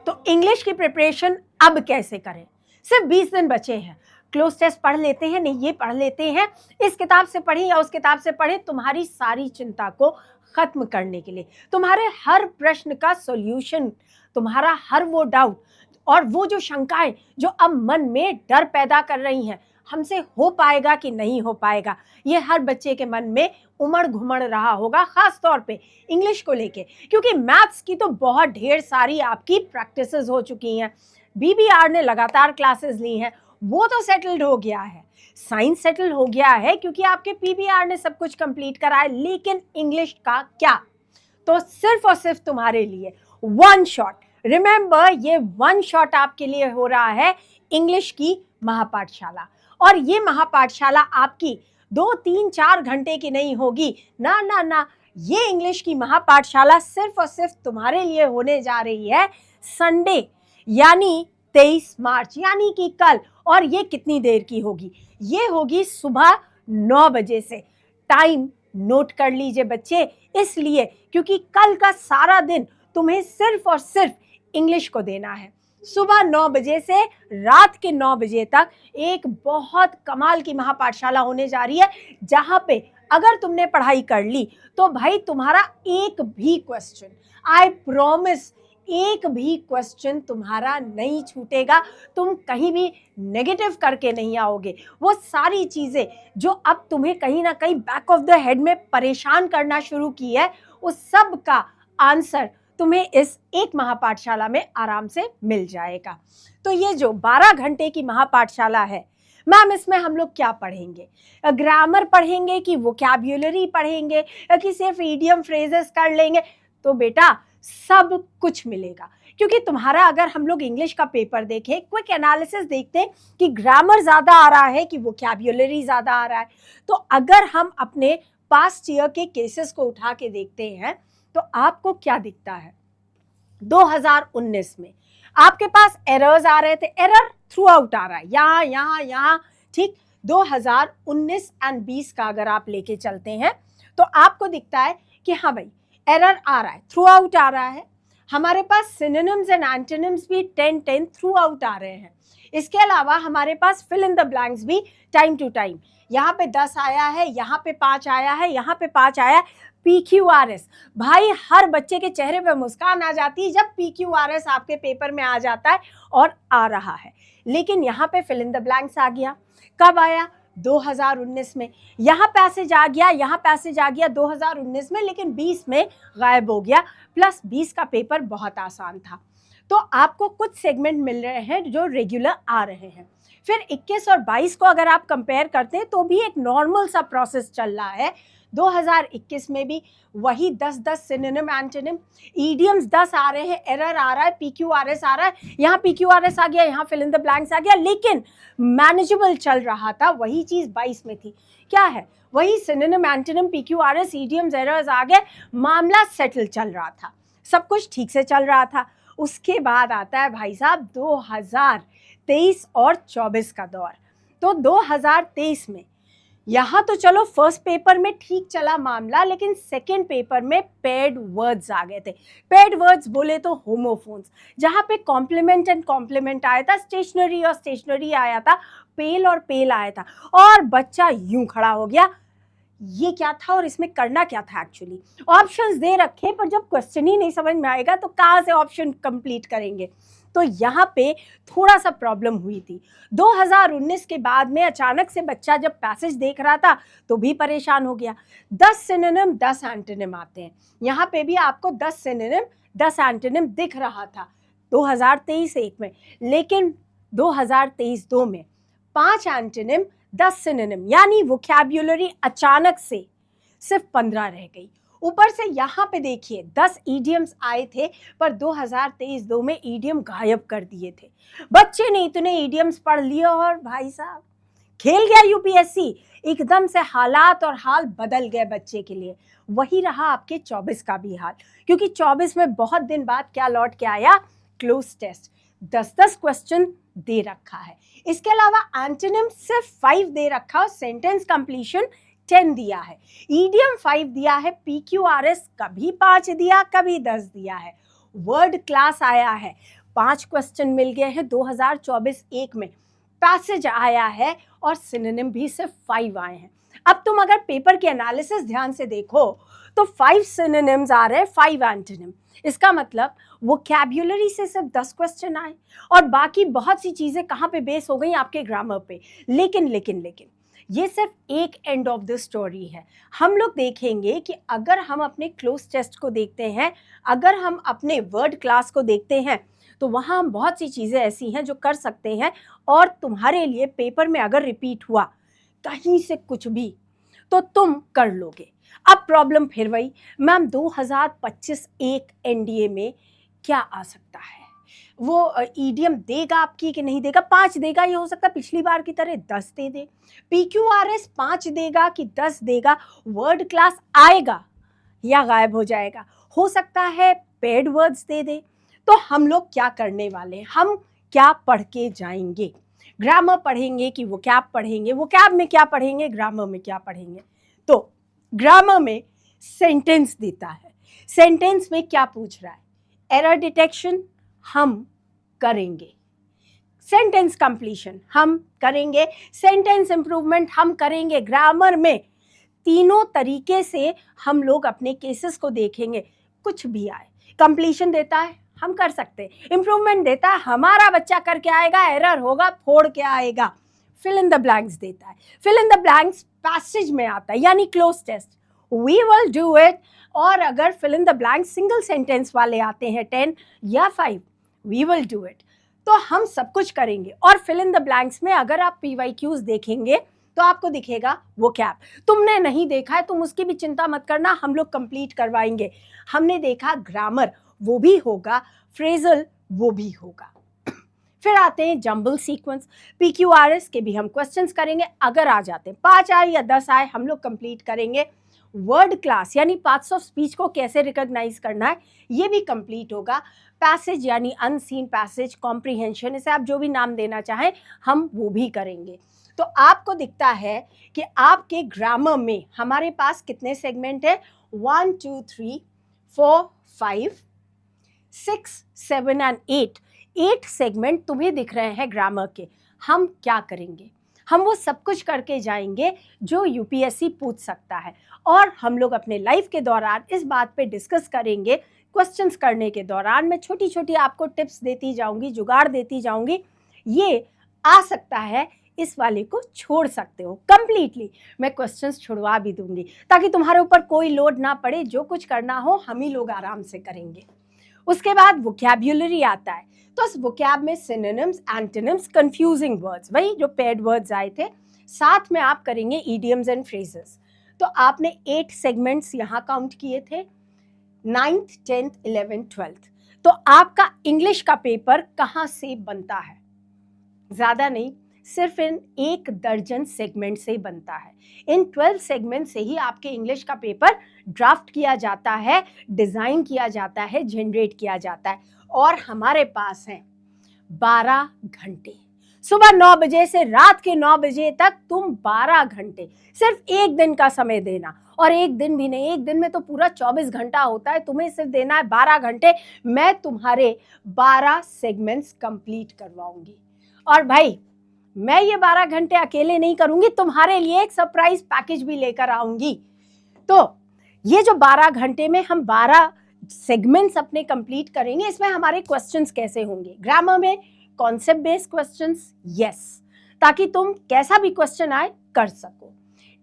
तो इंग्लिश की प्रिपरेशन अब कैसे करें? सिर्फ 20 दिन बचे हैं। क्लोज टेस्ट पढ़ लेते हैं, नहीं ये पढ़ लेते हैं, इस किताब से पढ़ें या उस किताब से पढ़ें, तुम्हारी सारी चिंता को खत्म करने के लिए, तुम्हारे हर प्रश्न का सॉल्यूशन, तुम्हारा हर वो डाउट और वो जो शंकाएं जो अब मन में डर पैदा कर रही हैं, हमसे हो पाएगा कि नहीं हो पाएगा, ये हर बच्चे के मन में उमड़ घुमड़ रहा होगा, खास तौर पे इंग्लिश को लेके, क्योंकि मैथ्स की तो बहुत ढेर सारी आपकी प्रैक्टिसेस हो चुकी हैं। बीबीआर ने लगातार क्लासेस ली हैं, वो तो सेटल्ड हो गया है। साइंस सेटल हो गया है क्योंकि आपके पीबीआर ने सब कुछ कंप्लीट करा है, लेकिन इंग्लिश का क्या? तो सिर्फ और सिर्फ तुम्हारे लिए वन शॉट, रिमेंबर ये वन शॉट आपके लिए हो रहा है इंग्लिश की महापाठशाला। और ये महापाठशाला आपकी 2-3-4 घंटे की नहीं होगी, ना ना ना, ये इंग्लिश की महापाठशाला सिर्फ और सिर्फ तुम्हारे लिए होने जा रही है संडे यानी 23 मार्च, यानी कि कल। और ये कितनी देर की होगी? ये होगी सुबह 9 बजे से। टाइम नोट कर लीजिए बच्चे, इसलिए क्योंकि कल का सारा दिन तुम्हें सिर्फ और सिर्फ इंग्लिश को देना है। सुबह 9 बजे से रात के 9 बजे तक एक बहुत कमाल की महापाठशाला होने जा रही है, जहां पे अगर तुमने पढ़ाई कर ली तो भाई तुम्हारा एक भी क्वेश्चन, आई प्रॉमिस, एक भी क्वेश्चन तुम्हारा नहीं छूटेगा, तुम कहीं भी नेगेटिव करके नहीं आओगे। वो सारी चीज़ें जो अब तुम्हें कहीं ना कहीं बैक ऑफ द हेड में परेशान करना शुरू की है, उस सब का आंसर तुम्हें इस एक महापाठशाला में आराम से मिल जाएगा। तो ये जो 12 घंटे की महापाठशाला है, मैम इसमें हम लोग क्या पढ़ेंगे? ग्रामर पढ़ेंगे कि वोकैब्युलरी पढ़ेंगे कि सिर्फ इडियम फ्रेजेस कर लेंगे? तो बेटा सब कुछ मिलेगा, क्योंकि तुम्हारा अगर हम लोग इंग्लिश का पेपर देखें, क्विक एनालिसिस देखते हैं कि ग्रामर ज़्यादा आ रहा है कि वोकैब्युलरी ज़्यादा आ रहा है। तो अगर हम अपने पास्ट ईयर के केसेस को उठा के देखते हैं तो आपको क्या दिखता है? 2019 में आपके पास एरर्स आ रहे थे, एरर थ्रू आउट आ रहा है, यहाँ यहाँ यहाँ, ठीक। 2019 एंड 20 का अगर आप लेके चलते हैं तो आपको दिखता है कि हाँ भाई एरर आ रहा है, थ्रू आउट आ रहा है। हमारे पास सिनोनिम्स एंड एंटोनिम्स भी 10-10 थ्रू आउट आ रहे हैं। इसके अलावा हमारे पास फिल इन द ब्लैंक्स भी टाइम टू टाइम, यहाँ पे 10 आया है, यहाँ पे 5 आया है, यहाँ पे 5 आया है। PQRS, भाई हर बच्चे के चेहरे पे मुस्कान आ जाती है जब PQRS आपके पेपर में आ जाता है और आ रहा है। लेकिन यहाँ पे फिल इन द ब्लैंक्स आ गया, कब आया? 2019 में। यहाँ पैसेज आ गया, यहाँ पैसेज आ गया 2019 में, लेकिन 20 में गायब हो गया। प्लस 20 का पेपर बहुत आसान था, तो आपको कुछ सेगमेंट मिल रहे हैं जो रेगुलर आ रहे हैं। फिर 21 और 22 को अगर आप कंपेयर करते हैं तो भी एक नॉर्मल सा प्रोसेस चल रहा है। 2021 में भी वही 10-10 सिनोनिम एंटोनिम, ईडियम्स 10 आ रहे हैं, एरर आ रहा है, PQRS आ रहा है, यहाँ PQRS आ गया, यहाँ फिल इन द ब्लैंक्स आ गया, लेकिन मैनेजेबल चल रहा था। वही चीज़ 22 में थी, क्या है? वही synonym antonym PQRS idioms errors आ गए, मामला सेटल चल रहा था, सब कुछ ठीक से चल रहा था। उसके बाद आता है भाई साहब 2023 और 24 का दौर। तो 2023 में यहाँ तो चलो फर्स्ट पेपर में ठीक चला मामला, लेकिन सेकंड पेपर में पेड वर्ड्स आ गए थे। पेड वर्ड्स बोले तो होमोफोन्स, जहाँ पे कॉम्प्लीमेंट एंड कॉम्प्लीमेंट आया था, स्टेशनरी और स्टेशनरी आया था, पेल और पेल आया था, और बच्चा यूं खड़ा हो गया, ये क्या था और इसमें करना क्या था? एक्चुअली ऑप्शंस दे रखे, पर जब क्वेश्चन ही नहीं समझ में आएगा तो कहाँ से ऑप्शन कंप्लीट करेंगे? तो यहाँ पे थोड़ा सा प्रॉब्लम हुई थी। 2019 के बाद में अचानक से बच्चा जब पैसेज देख रहा था तो भी परेशान हो गया। 10 सिनोनिम 10 एंटोनिम आते हैं, यहाँ पे भी आपको 10 सिनोनिम 10 एंटोनिम दिख रहा था 2023-1 में, लेकिन 2023-2 में 5 एंटोनिम 10 सिनोनिम, यानी वोकैब्युलरी अचानक से सिर्फ 15 रह गई। ऊपर से यहाँ पे देखिए 10 ईडियम्स आए थे, पर 2023-2 में ईडियम गायब कर दिए थे। बच्चे ने इतने ईडियम्स पढ़ लिए और भाई साहब खेल गया यूपीएससी, एकदम से हालात और हाल बदल गए बच्चे के लिए। वही रहा आपके 24 का भी हाल, क्योंकि 24 में बहुत दिन बाद क्या लौट के आया? क्लोज टेस्ट 10-10 क्वेश्चन दे रखा है। इसके अलावा एंटोनिम सिर्फ 5 दे रखा और सेंटेंस कंप्लीशन 10 दिया है, ईडियम 5 दिया है, PQRS कभी 5 दिया कभी 10 दिया है, वर्ड क्लास आया है, 5 क्वेश्चन मिल गए हैं 2024-1 में, पैसेज आया है और सिनोनिम भी सिर्फ 5 आए हैं। अब तुम अगर पेपर के एनालिसिस ध्यान से देखो तो 5 सिनोनिम्स आ रहे हैं, 5 एंटोनिम। इसका मतलब वोकैब्युलरी से सिर्फ 10 क्वेश्चन आए और बाकी बहुत सी चीजें कहाँ पे बेस हो गई, आपके ग्रामर पे। लेकिन ये सिर्फ एक एंड ऑफ द स्टोरी है। हम लोग देखेंगे कि अगर हम अपने क्लोज टेस्ट को देखते हैं, अगर हम अपने वर्ड क्लास को देखते हैं, तो वहाँ हम बहुत सी चीज़ें ऐसी हैं जो कर सकते हैं और तुम्हारे लिए पेपर में अगर रिपीट हुआ कहीं से कुछ भी तो तुम कर लोगे। अब प्रॉब्लम फिर वही, मैम 2025-1 एनडीए में क्या आ सकता है? वो ईडीएम देगा आपकी कि नहीं देगा? 5 देगा, ये हो सकता है पिछली बार की तरह 10 दे दे। पीक्यूआरएस 5 देगा कि 10 देगा? वर्ड क्लास आएगा या गायब हो जाएगा? हो सकता है पेड वर्ड्स दे दे। तो हम लोग क्या करने वाले हैं, हम क्या पढ़ के जाएंगे? ग्रामर पढ़ेंगे कि वोकैब पढ़ेंगे? वोकैब में क्या पढ़ेंगे, ग्रामर में क्या पढ़ेंगे? तो ग्रामर में सेंटेंस देता है, सेंटेंस में क्या पूछ रहा है? एरर डिटेक्शन हम करेंगे, सेंटेंस कंप्लीशन हम करेंगे, सेंटेंस इंप्रूवमेंट हम करेंगे। ग्रामर में तीनों तरीके से हम लोग अपने केसेस को देखेंगे। कुछ भी आए, कंप्लीशन देता है हम कर सकते हैं, इंप्रूवमेंट देता है हमारा बच्चा करके आएगा, एरर होगा फोड़ के आएगा। फिल इन द ब्लैंक्स देता है, fill in the blanks passage में आता है, यानी cloze test, we will do it. और अगर fill in the blanks single sentence वाले आते हैं 10 या 5, वी विल डू इट। तो हम सब कुछ करेंगे। और फिल इन द ब्लैंक्स में अगर आप PYQs देखेंगे तो आपको दिखेगा वोकैब। तुमने नहीं देखा है, तुम उसकी भी चिंता मत करना, हम लोग कंप्लीट करवाएंगे। हमने देखा ग्रामर, वो भी होगा, फ्रेजल वो भी होगा। फिर आते हैं जंबल सीक्वेंस, PQRS के भी हम क्वेश्चंस करेंगे। अगर आ जाते हैं 5 आए या 10 आए, हम लोग कंप्लीट करेंगे। वर्ड क्लास यानी पार्ट्स ऑफ स्पीच को कैसे रिकॉग्नाइज करना है, ये भी कंप्लीट होगा। पैसेज यानी अनसीन पैसेज, कॉम्प्रिहेंशन, इसे आप जो भी नाम देना चाहें, हम वो भी करेंगे। तो आपको दिखता है कि आपके ग्रामर में हमारे पास कितने सेगमेंट है? 1 2 3 4 5 6 7 एंड 8 सेगमेंट तुम्हें दिख रहे हैं ग्रामर के। हम क्या करेंगे? हम वो सब कुछ करके जाएंगे जो यूपीएससी पूछ सकता है। और हम लोग अपने लाइफ के दौरान इस बात पे डिस्कस करेंगे। क्वेश्चंस करने के दौरान मैं छोटी छोटी आपको टिप्स देती जाऊंगी, जुगाड़ देती जाऊंगी। ये आ सकता है, इस वाले को छोड़ सकते हो कंप्लीटली। मैं क्वेश्चंस छुड़वा भी दूंगी ताकि तुम्हारे ऊपर कोई लोड ना पड़े, जो कुछ करना हो हम ही लोग आराम से करेंगे। उसके बाद वोकैब्युलरी आता है। तो इस वोकैब में सिनोनिम्स, एंटोनिम्स, कंफ्यूजिंग वर्ड्स, वही जो पेड वर्ड्स आए थे, साथ में आप करेंगे ईडियम्स एंड फ्रेजेस। तो आपने 8 सेगमेंट्स यहाँ काउंट किए थे, 9th 10th 11th 12th। तो आपका इंग्लिश का पेपर कहाँ से बनता है? ज़्यादा नहीं, सिर्फ इन 1 दर्जन सेगमेंट से बनता है। इन 12 सेगमेंट से ही आपके इंग्लिश का पेपर ड्राफ्ट किया जाता है, डिज़ाइन किया जाता है, जनरेट किया जाता है। और हमारे पास हैं 12 घंटे, सुबह 9 बजे से रात के 9 बजे तक तुम 12 घंटे, सिर्फ एक दिन का समय देना। और एक दिन भी नहीं, एक दिन में तो पूरा 24 घंटा होता है, तुम्हें सिर्फ देना है 12 घंटे। मैं तुम्हारे 12 सेगमेंट्स कंप्लीट करवाऊंगी। और भाई मैं ये 12 घंटे अकेले नहीं करूंगी, तुम्हारे लिए एक सरप्राइज पैकेज भी लेकर आऊंगी। तो ये जो 12 घंटे में हम 12 सेगमेंट्स अपने कंप्लीट करेंगे, इसमें हमारे क्वेश्चंस कैसे होंगे? ग्रामर में कॉन्सेप्ट बेस्ड क्वेश्चंस, यस, ताकि तुम कैसा भी क्वेश्चन आए कर सको।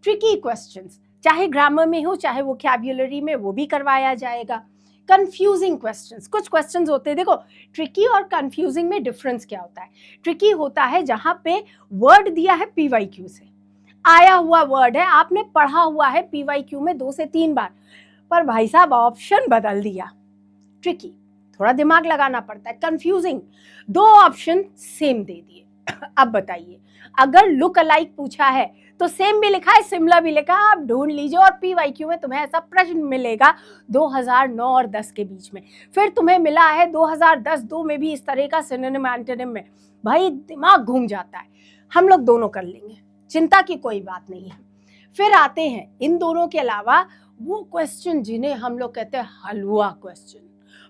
ट्रिकी क्वेश्चंस, चाहे ग्रामर में हो चाहे वोकैब्युलरी में, वो भी करवाया जाएगा। कंफ्यूजिंग क्वेश्चंस, कुछ क्वेश्चंस होते हैं, देखो ट्रिकी और कंफ्यूजिंग में डिफरेंस क्या होता है? ट्रिकी होता है जहां पे वर्ड दिया है PYQ से, आया हुआ वर्ड है, आपने पढ़ा हुआ है PYQ में 2 से 3 बार, पर भाई साहब ऑप्शन बदल दिया, ट्रिकी, थोड़ा दिमाग लगाना पड़ता है। कंफ्यूजिंग, 2 ऑप्शन सेम दे दिए। अब बताइए, अगर लुक अलाइक पूछा है तो सेम भी लिखा है, सिमिलर भी लिखा है, आप ढूंढ लीजिए। और PYQ में तुम्हें ऐसा प्रश्न मिलेगा 2009 और 10 के बीच में, फिर तुम्हें मिला है 2010-2 में भी इस तरह का सिनोनिम एंटोनिम में, भाई दिमाग घूम जाता है। हम लोग दोनों कर लेंगे, चिंता की कोई बात नहीं है। फिर आते हैं इन दोनों के अलावा वो क्वेश्चन जिन्हें हम लोग कहते हैं हलवा क्वेश्चन।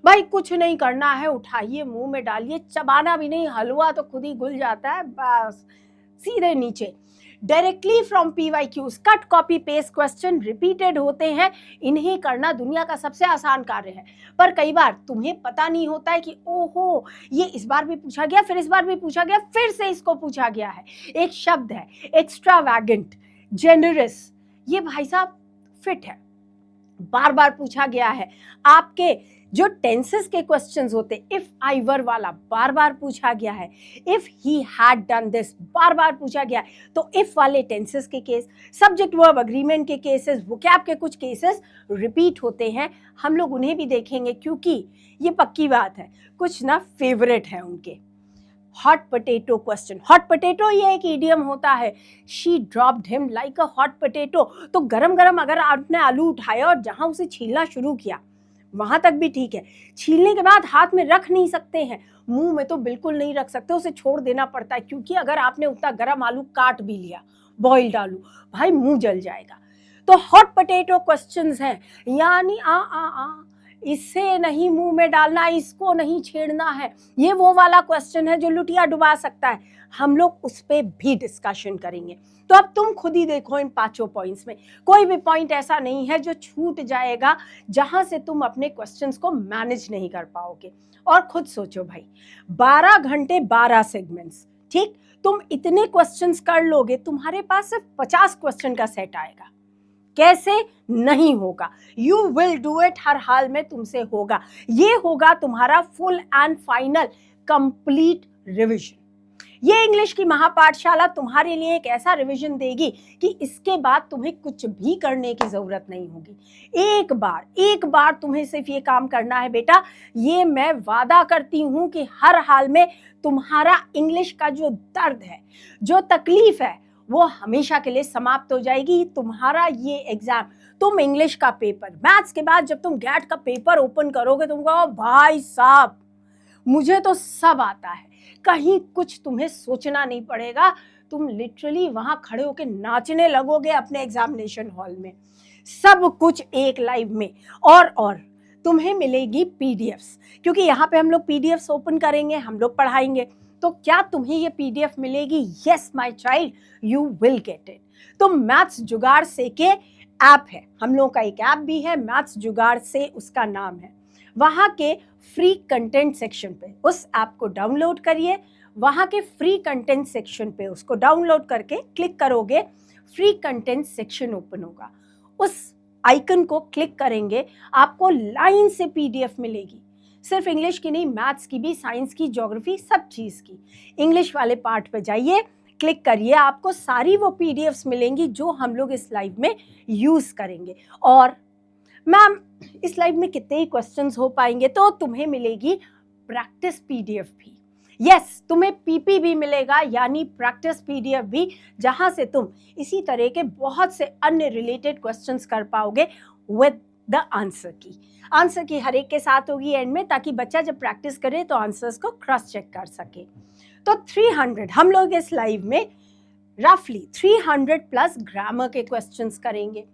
भाई कुछ नहीं करना है, उठाइए मुंह में डालिए, चबाना भी नहीं, हलवा तो खुद ही घुल जाता है, बस सीधे नीचे। Directly from PYQs, cut copy paste question repeated होते हैं, इन्हें करना दुनिया का सबसे आसान कार्य है। पर कई बार तुम्हें पता नहीं होता है कि ओहो ये इस बार भी पूछा गया, फिर इस बार भी पूछा गया, फिर से इसको पूछा गया है। एक शब्द है एक्स्ट्रावैगेंट, जेनरस, ये भाई साहब फिट है, बार बार पूछा गया है। आपके जो टेंसेस के क्वेश्चंस होते, इफ आई वर वाला बार बार पूछा गया है, if he had done this बार बार पूछा गया है। तो इफ वाले टेंसेस के केस, सब्जेक्ट वर्ब अग्रीमेंट के केसेस, वोकैब के कुछ केसेस रिपीट होते हैं, हम लोग उन्हें भी देखेंगे, क्योंकि ये पक्की बात है कुछ ना फेवरेट है उनके। Hot potato question, hot potato ये एक इडियम होता है, she dropped him like a hot potato. तो गरम गरम अगर आपने आलू उठाया और जहां उसे छीलना शुरू किया वहां तक भी ठीक है, छीलने के बाद हाथ में रख नहीं सकते हैं, मुंह में तो बिल्कुल नहीं रख सकते, उसे छोड़ देना पड़ता है, क्योंकि अगर आपने उतना गरम आलू काट भी लिया, बॉइल्ड आलू, भाई मुंह जल जाएगा। तो हॉट पोटैटो क्वेश्चंस हैं, यानी इसे नहीं मुंह में डालना, इसको नहीं छेड़ना है, ये वो वाला क्वेश्चन है जो लुटिया डुबा सकता है। हम लोग उस पर भी डिस्कशन करेंगे। तो अब तुम खुद ही देखो, इन 5 पॉइंट्स में कोई भी पॉइंट ऐसा नहीं है जो छूट जाएगा जहां से तुम अपने क्वेश्चंस को मैनेज नहीं कर पाओगे। और खुद सोचो भाई, 12 घंटे 12 सेगमेंट्स, ठीक, तुम इतने क्वेश्चंस कर लोगे, तुम्हारे पास सिर्फ 50 क्वेश्चन का सेट आएगा। कैसे? नहीं होगा, यू विल डू इट, हर हाल में तुमसे होगा। ये होगा तुम्हारा full and final complete revision. ये इंग्लिश की महापाठशाला तुम्हारे लिए एक ऐसा रिवीजन देगी कि इसके बाद तुम्हें कुछ भी करने की जरूरत नहीं होगी। एक बार तुम्हें सिर्फ ये काम करना है बेटा, ये मैं वादा करती हूं कि हर हाल में तुम्हारा इंग्लिश का जो दर्द है, जो तकलीफ है, वो हमेशा के लिए समाप्त हो जाएगी। तुम्हारा ये एग्जाम, तुम इंग्लिश का पेपर, मैथ्स के बाद जब तुम गैट का पेपर ओपन करोगे, तुम कहो भाई साहब मुझे तो सब आता है, कहीं कुछ तुम्हें सोचना नहीं पड़ेगा, तुम लिटरली वहां खड़े होकर नाचने लगोगे अपने एग्जामिनेशन हॉल में, सब कुछ एक लाइव में। और तुम्हें मिलेगी पीडीएफ्स, क्योंकि यहाँ पे हम लोग पीडीएफ्स ओपन करेंगे, हम लोग पढ़ाएंगे। तो क्या तुम्हें ये पीडीएफ मिलेगी? Yes my child, you will get it. तो मैथ्स जुगाड़ से के ऐप है, हम लोगों का एक ऐप भी है, मैथ्स जुगाड़ से उसका नाम है। वहाँ के फ्री कंटेंट सेक्शन पे उस ऐप को डाउनलोड करिए, वहाँ के फ्री कंटेंट सेक्शन पे उसको डाउनलोड करके क्लिक करोगे, फ्री कंटेंट सेक्शन ओपन होगा, उस आइकन को क्लिक करेंगे, आपको लाइन से पीडीएफ मिलेगी, सिर्फ इंग्लिश की नहीं, मैथ्स की भी, साइंस की, ज्योग्राफी, सब चीज़ की। इंग्लिश वाले पार्ट पे जाइए, क्लिक करिए, आपको सारी वो पीडीएफ्स मिलेंगी जो हम लोग इस लाइव में यूज़ करेंगे। और मैम इस लाइव में कितने ही क्वेश्चंस हो पाएंगे? तो तुम्हें मिलेगी प्रैक्टिस पीडीएफ भी। यस, तुम्हें पीपी भी मिलेगा, यानी प्रैक्टिस पीडीएफ भी, जहां से तुम इसी तरह के बहुत से अन्य रिलेटेड क्वेश्चंस कर पाओगे विद द आंसर की हर एक के साथ होगी एंड में, ताकि बच्चा जब प्रैक्टिस करे तो आंसर्स को क्रॉस चेक कर सके। तो 300 हम लोग इस लाइव में रफली 300 प्लस ग्रामर के क्वेश्चंस करेंगे,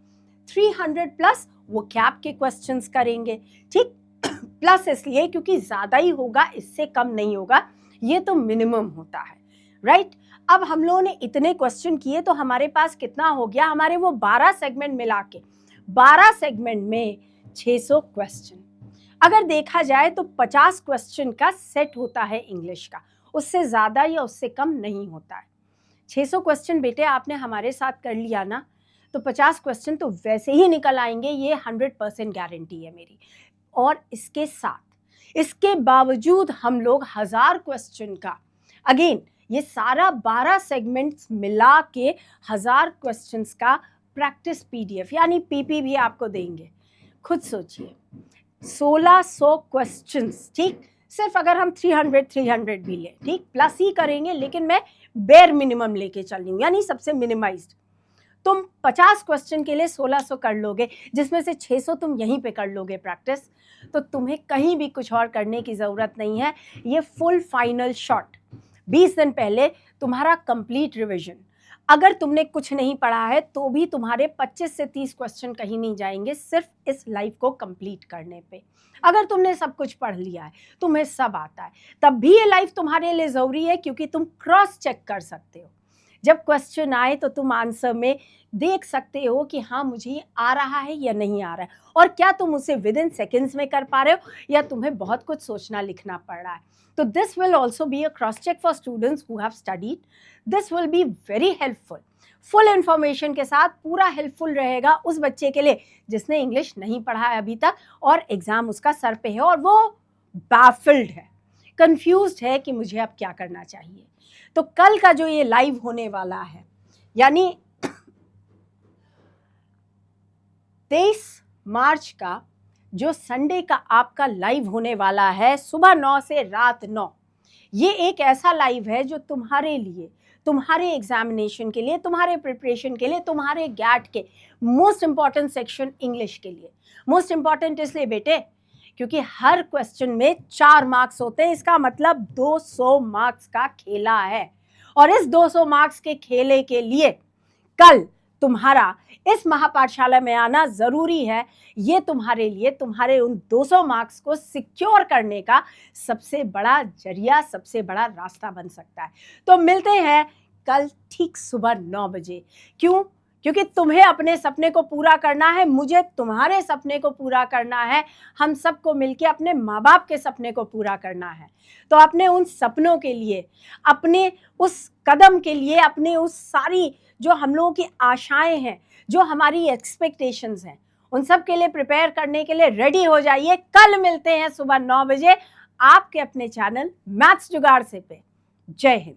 300 प्लस वोकैब के क्वेश्चंस करेंगे, ठीक। प्लस इसलिए क्योंकि ज़्यादा ही होगा, इससे कम नहीं होगा, ये तो मिनिमम होता है, राइट। अब हम लोगों ने इतने क्वेश्चन किए तो हमारे पास कितना हो गया? हमारे वो 12 सेगमेंट मिला के 12 सेगमेंट में 600 क्वेश्चन। अगर देखा जाए तो 50 क्वेश्चन का सेट होता है इंग्लिश का, उससे ज़्यादा या उससे कम नहीं होता है। 600 क्वेश्चन बेटे आपने हमारे साथ कर लिया ना, तो 50 क्वेश्चन तो वैसे ही निकल आएंगे, ये 100% गारंटी है मेरी। और इसके साथ, इसके बावजूद हम लोग 1000 क्वेश्चन का, अगेन ये सारा 12 सेगमेंट्स मिला के 1000 क्वेश्चंस का प्रैक्टिस पीडीएफ यानी पीपी भी आपको देंगे। खुद सोचिए 1600 क्वेश्चंस, ठीक। सिर्फ अगर हम 300 भी लें, ठीक, प्लस ही करेंगे, लेकिन मैं बेयर मिनिमम लेके चल रही हूँ, यानी सबसे मिनिमाइज्ड। तुम 50 क्वेश्चन के लिए 1600 कर लोगे, जिसमें से 600 तुम यहीं पे कर लोगे प्रैक्टिस, तो तुम्हें कहीं भी कुछ और करने की ज़रूरत नहीं है। ये फुल फाइनल शॉट 20 दिन पहले तुम्हारा कंप्लीट रिवीजन, अगर तुमने कुछ नहीं पढ़ा है तो भी तुम्हारे 25 से 30 क्वेश्चन कहीं नहीं जाएंगे सिर्फ इस लाइफ को कंप्लीट करने पे। अगर तुमने सब कुछ पढ़ लिया है, तुम्हें सब आता है, तब भी ये लाइफ तुम्हारे लिए ज़रूरी है, क्योंकि तुम क्रॉस चेक कर सकते हो। जब क्वेश्चन आए तो तुम आंसर में देख सकते हो कि हाँ मुझे ये आ रहा है या नहीं आ रहा है, और क्या तुम उसे विद इन सेकेंड्स में कर पा रहे हो या तुम्हें बहुत कुछ सोचना लिखना पड़ रहा है। तो this will also be a cross check for students who have studied. This will be very helpful. Full information के साथ पूरा हेल्पफुल रहेगा उस बच्चे के लिए जिसने इंग्लिश नहीं पढ़ा है अभी तक और एग्जाम उसका सर पे है और वो बैफिल्ड है, कंफ्यूज्ड है कि मुझे अब क्या करना चाहिए। तो कल का जो ये लाइव होने वाला है, यानी 23 मार्च का जो संडे का आपका लाइव होने वाला है सुबह 9 से रात 9, ये एक ऐसा लाइव है जो तुम्हारे लिए, तुम्हारे एग्जामिनेशन के लिए, तुम्हारे प्रिपरेशन के लिए, तुम्हारे गैट के मोस्ट इंपॉर्टेंट सेक्शन इंग्लिश के लिए। मोस्ट इंपॉर्टेंट इसलिए बेटे क्योंकि हर क्वेश्चन में 4 मार्क्स होते हैं, इसका मतलब 200 मार्क्स का खेला है। और इस 200 मार्क्स के खेले के लिए कल तुम्हारा इस महापाठशाला में आना जरूरी है। ये तुम्हारे लिए तुम्हारे उन 200 मार्क्स को सिक्योर करने का सबसे बड़ा जरिया, सबसे बड़ा रास्ता बन सकता है। तो मिलते हैं कल ठीक सुबह 9 बजे। क्यों? क्योंकि तुम्हें अपने सपने को पूरा करना है, मुझे तुम्हारे सपने को पूरा करना है, हम सबको मिलकर अपने माँ बाप के सपने को पूरा करना है। तो अपने उन सपनों के लिए, अपने उस कदम के लिए, अपने उस सारी जो हम लोगों की आशाएं हैं, जो हमारी एक्सपेक्टेशंस हैं, उन सब के लिए प्रिपेयर करने के लिए रेडी हो जाइए। कल मिलते हैं सुबह 9 बजे आपके अपने चैनल मैथ्स जुगाड़ से पे। जय हिंद।